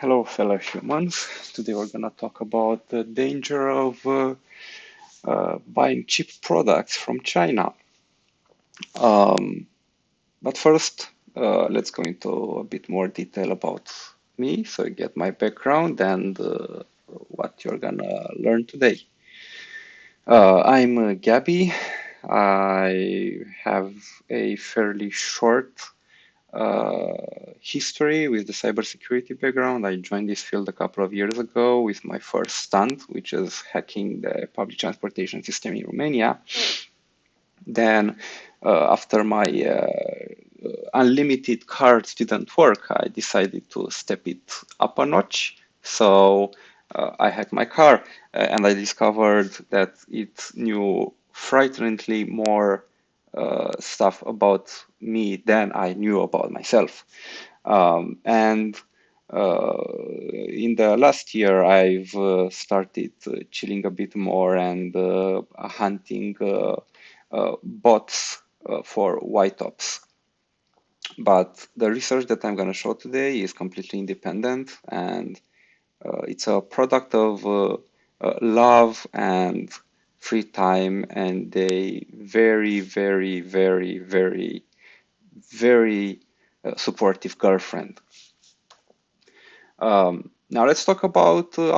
Hello, fellow humans. Today we're going to talk about the danger of buying cheap products from China. Um, but first, let's go into a bit more detail about me so you get my background and what you're going to learn today. I'm Gabby. I have a fairly short history with the cybersecurity background. I joined this field a couple of years ago with my first stunt, which is hacking the public transportation system in Romania. Then, after my unlimited cards didn't work, I decided to step it up a notch. So I hacked my car and I discovered that it knew frighteningly more stuff about me than I knew about myself. And in the last year, I've started chilling a bit more and hunting bots for white ops. But the research that I'm going to show today is completely independent and it's a product of love and free time and a very, very, very, very, very supportive girlfriend. Now let's talk about the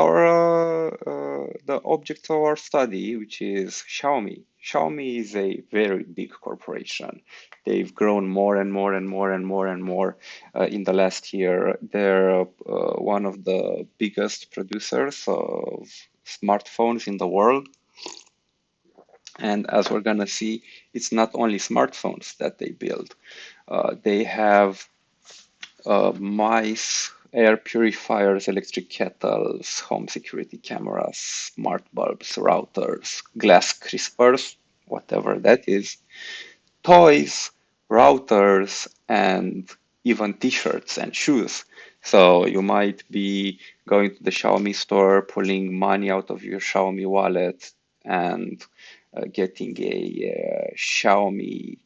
object of our study, which is Xiaomi. Xiaomi is a very big corporation. They've grown more and more and more and more and more in the last year. They're one of the biggest producers of smartphones in the world. And as we're gonna see, it's not only smartphones that they build. They have mice, air purifiers, electric kettles, home security cameras, smart bulbs, routers, glass crispers, whatever that is, toys, routers, and even t-shirts and shoes. So you might be going to the Xiaomi store, pulling money out of your Xiaomi wallet and getting a Xiaomi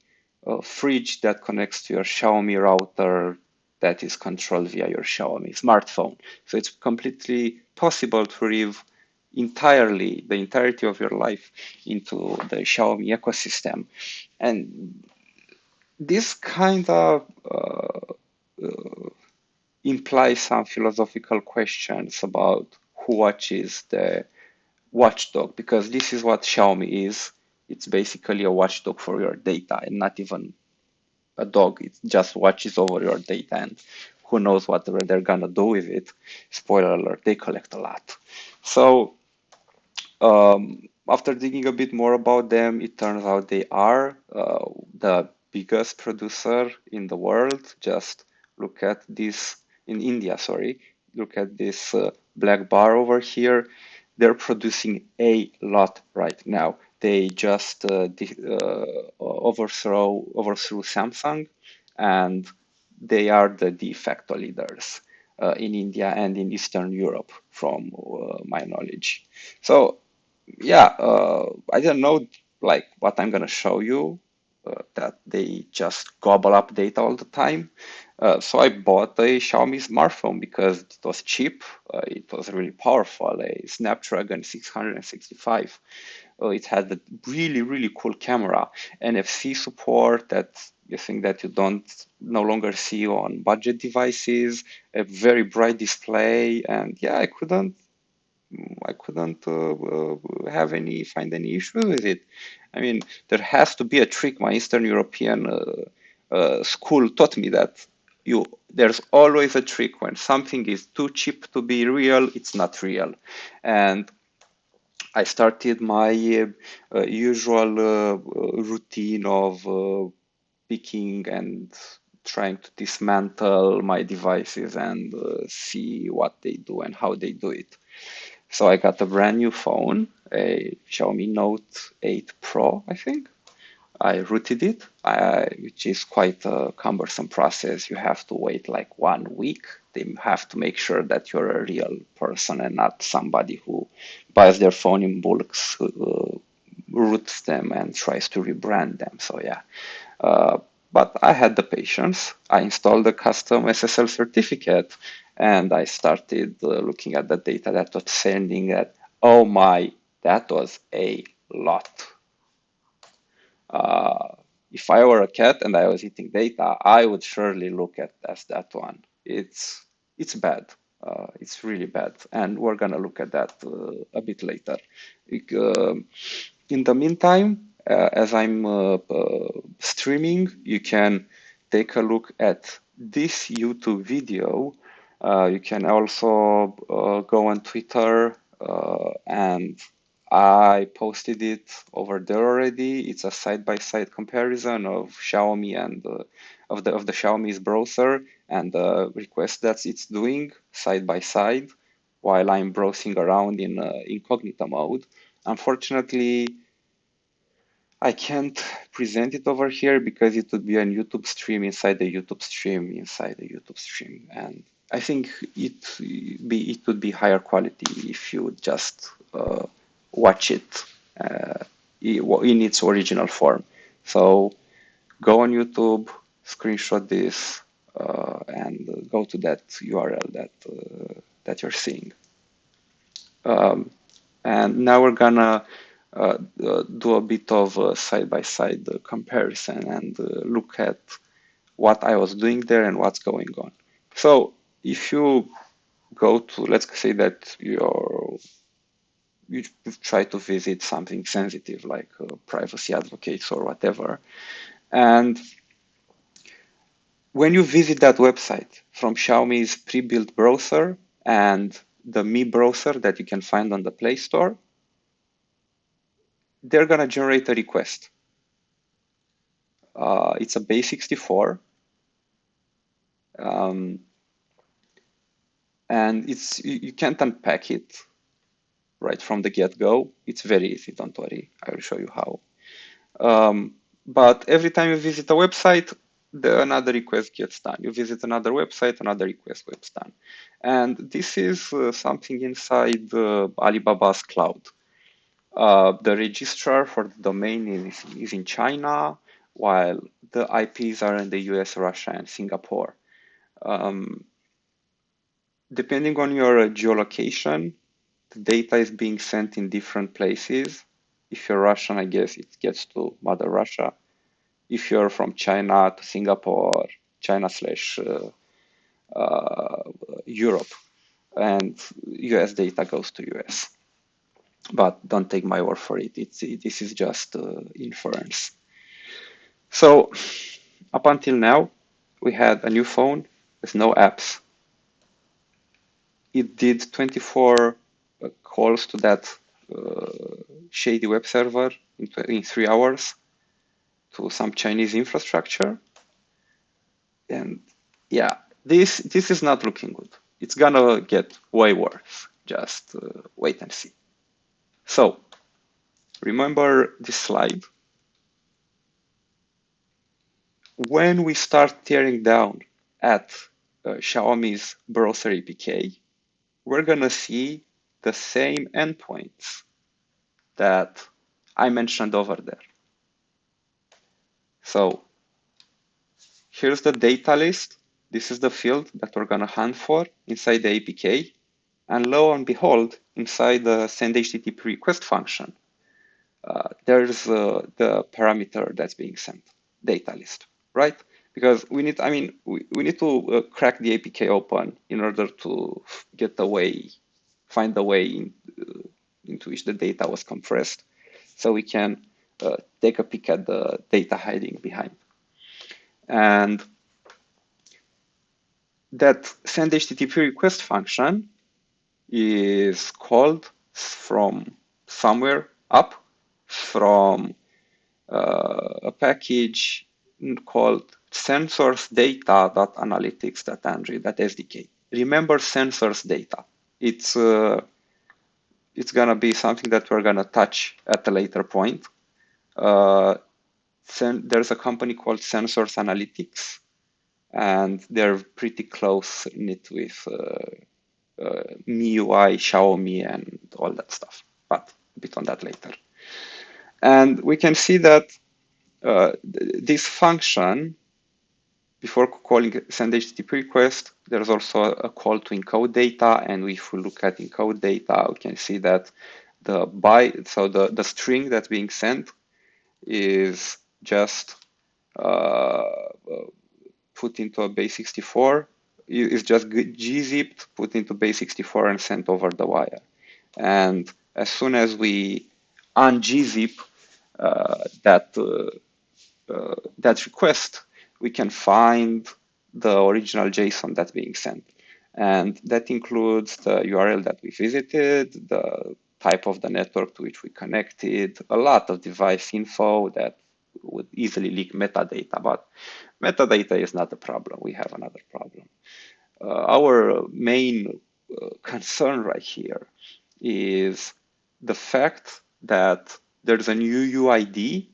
fridge that connects to your Xiaomi router that is controlled via your Xiaomi smartphone. So it's completely possible to live the entirety of your life into the Xiaomi ecosystem. And this kind of implies some philosophical questions about who watches the watchdog, because this is what Xiaomi is. It's basically a watchdog for your data and not even a dog. It just watches over your data and who knows what they're gonna do with it. Spoiler alert, they collect a lot. So after digging a bit more about them, it turns out they are the biggest producer in the world. Just look at this in India, sorry. Look at this black bar over here. They're producing a lot right now. They just overthrew Samsung, and they are the de facto leaders in India and in Eastern Europe, from my knowledge. So yeah, I don't know like what I'm gonna show you, that they just gobble up data all the time. So I bought a Xiaomi smartphone because it was cheap, it was really powerful, a Snapdragon 665. It had a really, really cool camera, NFC support that you think that you don't no longer see on budget devices, a very bright display, and yeah, I couldn't find any issues with it. I mean, there has to be a trick. My Eastern European school taught me that there's always a trick. When something is too cheap to be real, it's not real. And I started my usual routine of picking and trying to dismantle my devices and see what they do and how they do it. So I got a brand new phone, a Xiaomi Note 8 Pro, I think. I rooted it, which is quite a cumbersome process. You have to wait like 1 week. They have to make sure that you're a real person and not somebody who buys their phone in bulks, roots them and tries to rebrand them. So yeah, but I had the patience. I installed a custom SSL certificate And I started looking at the data that was sending that, oh my, that was a lot. If I were a cat and I was eating data, I would surely look at as that one. It's bad. It's really bad, and we're gonna look at that a bit later. In the meantime, as I'm streaming, you can take a look at this YouTube video. You can also go on Twitter, and I posted it over there already. It's a side-by-side comparison of Xiaomi and of the Xiaomi's browser and the request that it's doing side by side while I'm browsing around in incognito mode. Unfortunately, I can't present it over here because it would be a YouTube stream inside the YouTube stream inside the YouTube stream, and I think it would be higher quality if you would just watch it in its original form. So go on YouTube, screenshot this, and go to that URL that you're seeing. And now we're gonna do a bit of side-by-side comparison and look at what I was doing there and what's going on. So if you go to, let's say that you try to visit something sensitive like privacy advocates or whatever, and when you visit that website from Xiaomi's pre-built browser and the Mi browser that you can find on the Play Store, they're going to generate a request. It's a base64, and you can't unpack it right from the get-go. It's very easy, don't worry. I will show you how. But every time you visit a website, another request gets done. You visit another website, another request gets done. And this is something inside Alibaba's cloud. The registrar for the domain is in China, while the IPs are in the US, Russia, and Singapore. Depending on your geolocation, the data is being sent in different places. If you're Russian, I guess it gets to Mother Russia. If you're from China to Singapore, China slash Europe, and US data goes to US. But don't take my word for it. This is just inference. So up until now, we had a new phone with no apps. It did 24 calls to that shady web server in 3 hours to some Chinese infrastructure. And yeah, this is not looking good. It's gonna get way worse. Just wait and see. So remember this slide. When we start tearing down at Xiaomi's browser APK, we're gonna see the same endpoints that I mentioned over there. So here's the data list. This is the field that we're gonna hunt for inside the APK. And lo and behold, inside the send HTTP request function, there's the parameter that's being sent, data list, right? Because we need to crack the APK open in order to find the way into which the data was compressed, so we can take a peek at the data hiding behind. And that send HTTP request function is called from somewhere up from a package called sensorsdata.analytics.android.sdk. Remember sensors data. It's gonna be something that we're gonna touch at a later point. There's a company called Sensors Analytics, and they're pretty close knit with MIUI, Xiaomi, and all that stuff. But a bit on that later. And we can see that this function before calling send HTTP request, there's also a call to encode data. And if we look at encode data, we can see that the string that's being sent is just uh, put into a base64, is just gzipped, put into base64 and sent over the wire. And as soon as we ungzip that that request, we can find the original JSON that's being sent. And that includes the URL that we visited, the type of the network to which we connected, a lot of device info that would easily leak metadata, but metadata is not a problem. We have another problem. Our main concern right here is the fact that there's a new UID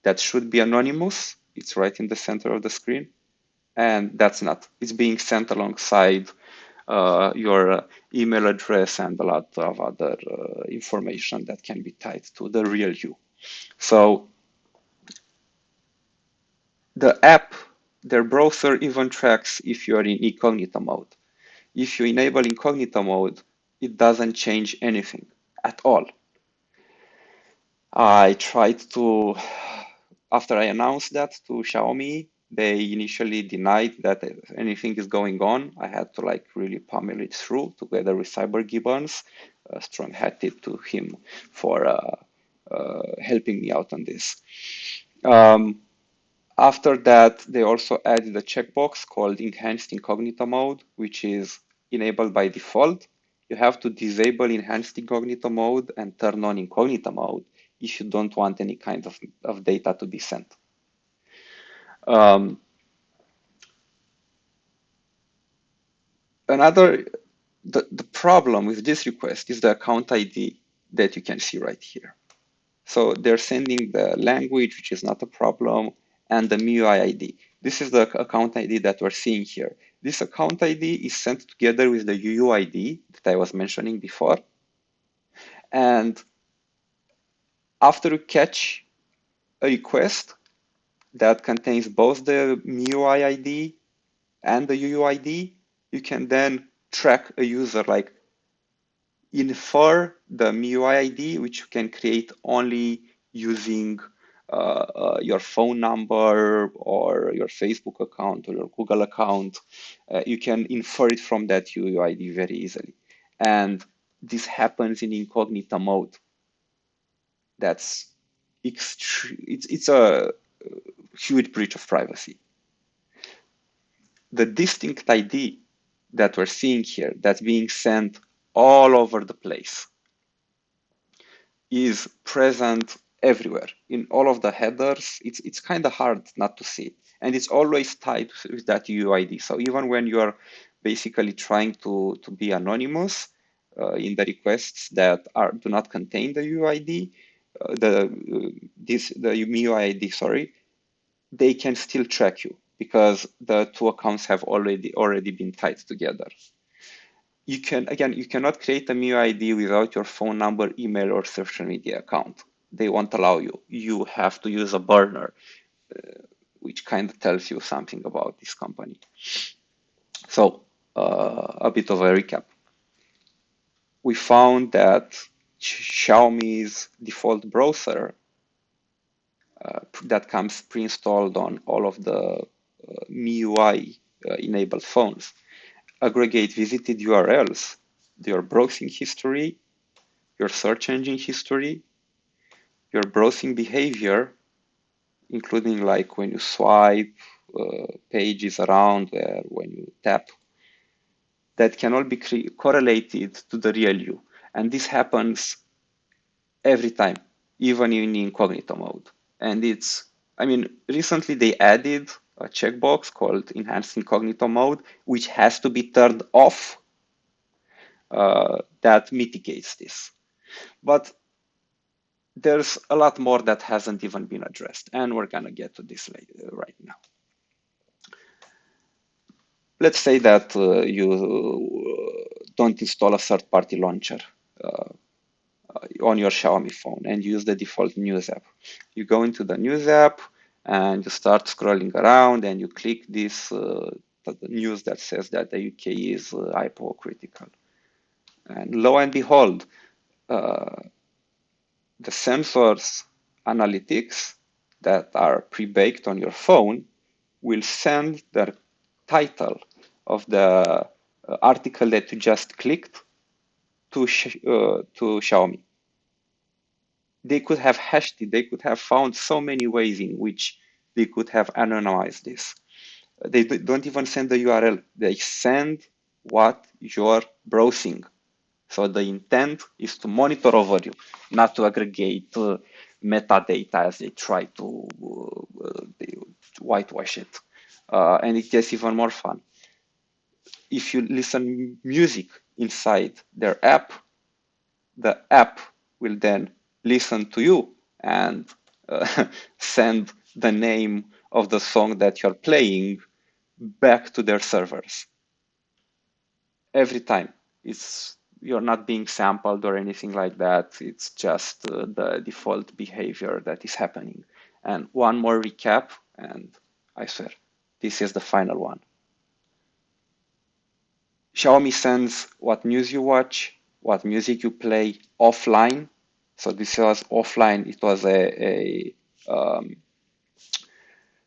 that should be anonymous. It's right in the center of the screen, and that's not. It's being sent alongside your email address and a lot of other information that can be tied to the real you. So the app, their browser even tracks if you're in incognito mode. If you enable incognito mode, it doesn't change anything at all. I tried to, after I announced that to Xiaomi, they initially denied that anything is going on. I had to like really pummel it through together with Cyber Gibbons. Strong hat tip to him for helping me out on this. Um, After that, they also added a checkbox called Enhanced Incognito Mode, which is enabled by default. You have to disable Enhanced Incognito Mode and turn on Incognito Mode if you don't want any kind of data to be sent. Um, the problem with this request is the account ID that you can see right here. So they're sending the language, which is not a problem, and the MIUI ID. This is the account ID that we're seeing here. This account ID is sent together with the UUID that I was mentioning before. And after you catch a request that contains both the MIUI ID and the UUID, you can then track a user, like infer the MIUI ID, which you can create only using your phone number or your Facebook account or your Google account. You can infer it from that UUID very easily. And this happens in incognito mode. That's it's a huge breach of privacy. The distinct ID that we're seeing here, that's being sent all over the place, is present everywhere in all of the headers. It's kind of hard not to see, and it's always tied with that UUID. So even when you are basically trying to be anonymous in the requests that do not contain the UUID, the MIUID, sorry, they can still track you because the two accounts have already been tied together. You cannot create a MIUID without your phone number, email, or social media account. They won't allow you. You have to use a burner, which kind of tells you something about this company. So, a bit of a recap. We found that Xiaomi's default browser that comes pre-installed on all of the MIUI enabled phones aggregate visited URLs, your browsing history, your search engine history, your browsing behavior, including like when you swipe pages around there, when you tap, that can all be correlated to the real you. And this happens every time, even in incognito mode. And recently they added a checkbox called Enhanced Incognito Mode, which has to be turned off. That mitigates this. But there's a lot more that hasn't even been addressed, and we're gonna get to this later, right now. Let's say that you don't install a third-party launcher on your Xiaomi phone and use the default News app. You go into the News app and you start scrolling around and you click this the news that says that the UK is hypocritical. And lo and behold, uh, the sensors analytics that are pre-baked on your phone will send the title of the article that you just clicked to Xiaomi. They could have hashed it. They could have found so many ways in which they could have anonymized this. They don't even send the URL. They send what you're browsing. So the intent is to monitor over you, not to aggregate metadata as they try to whitewash it. And it gets even more fun. If you listen music inside their app, the app will then listen to you and send the name of the song that you're playing back to their servers every time. It's you're not being sampled or anything like that. It's just the default behavior that is happening. And one more recap, and I swear, this is the final one. Xiaomi sends what news you watch, what music you play offline. So this was offline. It was a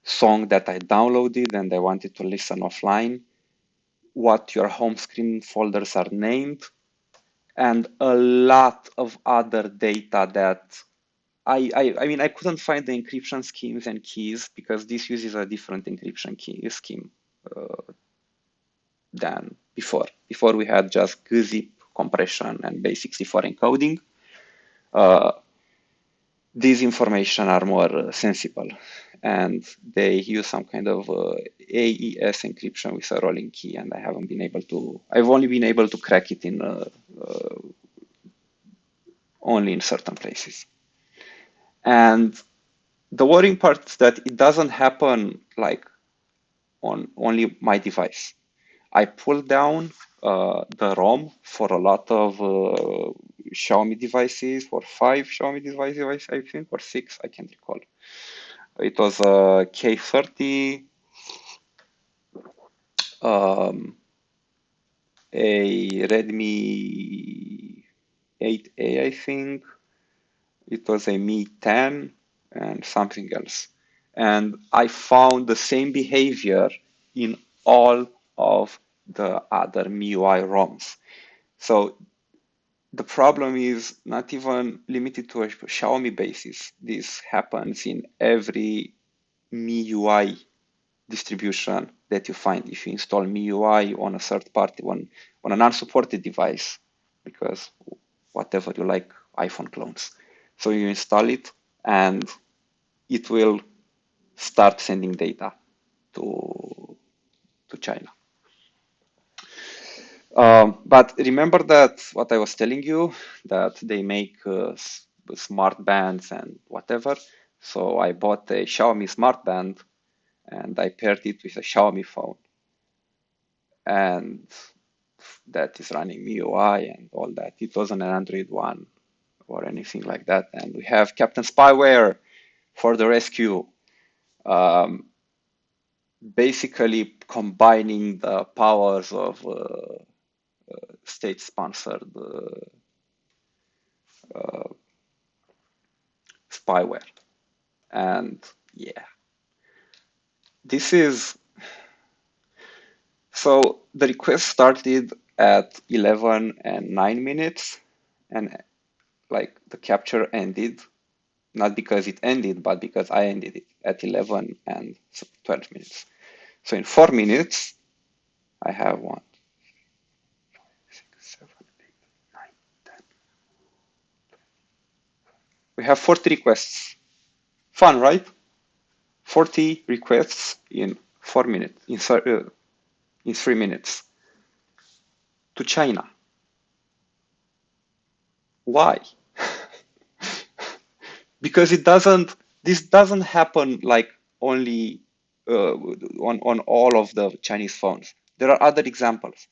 song that I downloaded and I wanted to listen offline. What your home screen folders are named, and a lot of other data that I mean, I couldn't find the encryption schemes and keys because this uses a different encryption key scheme than before. Before we had just gzip compression and base64 encoding. These information are more sensible, and they use some kind of AES encryption with a rolling key, and I haven't been able to. I've only been able to crack it in only in certain places. And the worrying part is that it doesn't happen like on only my device. I pulled down the ROM for a lot of Xiaomi devices, for 5 Xiaomi devices, I think, or 6, I can't recall. It was a K30, um, a Redmi 8A, I think. It was a Mi 10 and something else. And I found the same behavior in all of the other MIUI ROMs. So the problem is not even limited to a Xiaomi basis. This happens in every MIUI distribution that you find if you install MIUI on a third party, on an unsupported device, because whatever you like, iPhone clones. So you install it and it will start sending data to China. But remember that what I was telling you, that they make smart bands and whatever. So I bought a Xiaomi smart band and I paired it with a Xiaomi phone. And that is running MIUI and all that. It wasn't an Android one or anything like that. And we have Captain Spyware for the rescue, basically combining the powers of state-sponsored spyware. And yeah, this is so the request started at 11 and 9 minutes, and like the capture ended, not because it ended, but because I ended it at 11 and 12 minutes. So in 4 minutes, I have 1, 6, 7, 8, 9, 10. We have 40 requests. Fun, right? 40 requests in 4 minutes, in 3 minutes to China. Why? Because this doesn't happen like only on all of the Chinese phones. There are other examples.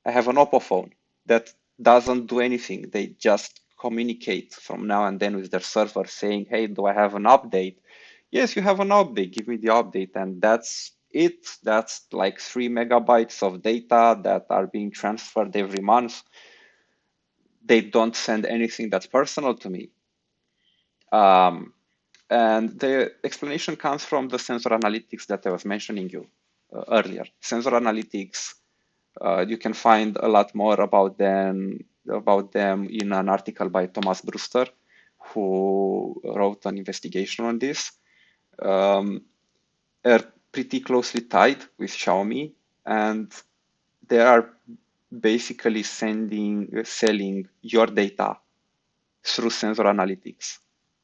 I have an Oppo phone that doesn't do anything. They just communicate from now and then with their server saying, hey, do I have an update? Yes, you have an update. Give me the update, and that's it. That's like 3 MB of data that are being transferred every month. They don't send anything that's personal to me. Um, and the explanation comes from the sensor analytics that I was mentioning you earlier. Sensor analytics, you can find a lot more about them in an article by Thomas Brewster, who wrote an investigation on this. Um, are pretty closely tied with Xiaomi, and they are basically selling your data through sensor analytics.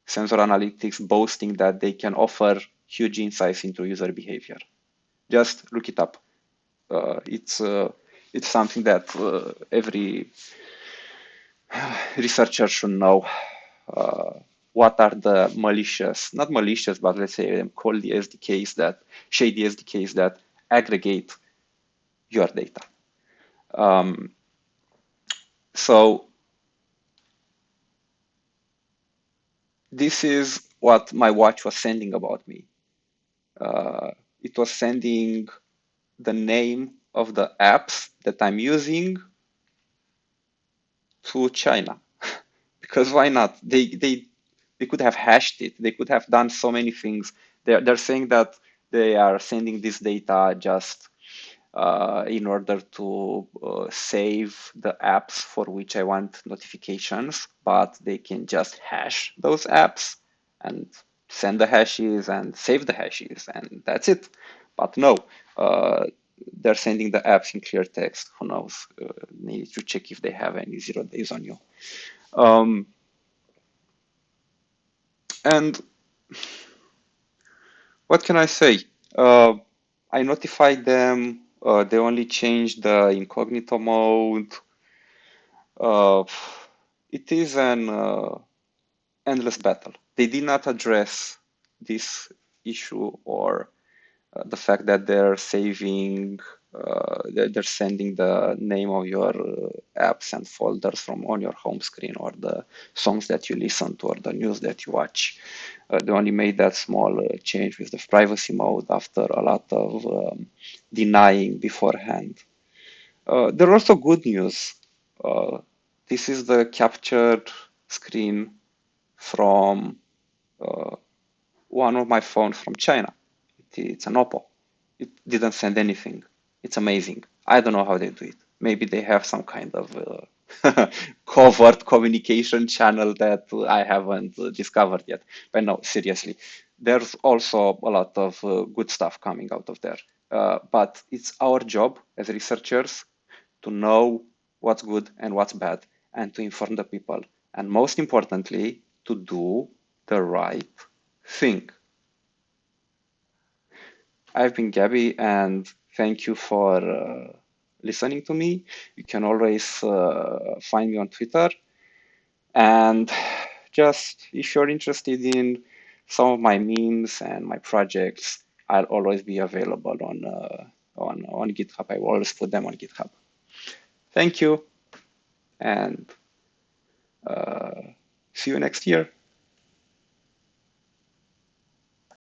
Sensor analytics boasting that they can offer huge insights into user behavior. Just look it up. Uh, it's uh, it's something that every researcher should know. Uh, what are the malicious, not malicious, but let's say them call the SDKs that shady SDKs that aggregate your data. Um, so this is what my watch was sending about me. Uh, it was sending the name of the apps that I'm using to China. Because why not? They could have hashed it. They could have done so many things. They're saying that they are sending this data just in order to save the apps for which I want notifications, but they can just hash those apps and send the hashes and save the hashes, and that's it. But no, uh, they're sending the apps in clear text. Who knows? Need to check if they have any 0 days on you. Um, and what can I say? Uh, I notified them. They only changed the incognito mode. Uh, it is an endless battle. They did not address this issue or the fact that they're sending the name of your apps and folders from on your home screen, or the songs that you listen to, or the news that you watch. They only made that small change with the privacy mode after a lot of denying beforehand. There are also good news. Uh, this is the captured screen from uh, one of my phones from China. It's an Oppo. It didn't send anything. It's amazing. I don't know how they do it. Maybe they have some kind of covert communication channel that I haven't discovered yet. But no, seriously, there's also a lot of good stuff coming out of there. But it's our job as researchers to know what's good and what's bad, and to inform the people. And most importantly, to do the right thing. I've been Gabby, and thank you for listening to me. You can always find me on Twitter. And just if you're interested in some of my memes and my projects, I'll always be available on GitHub. I will always put them on GitHub. Thank you, and see you next year.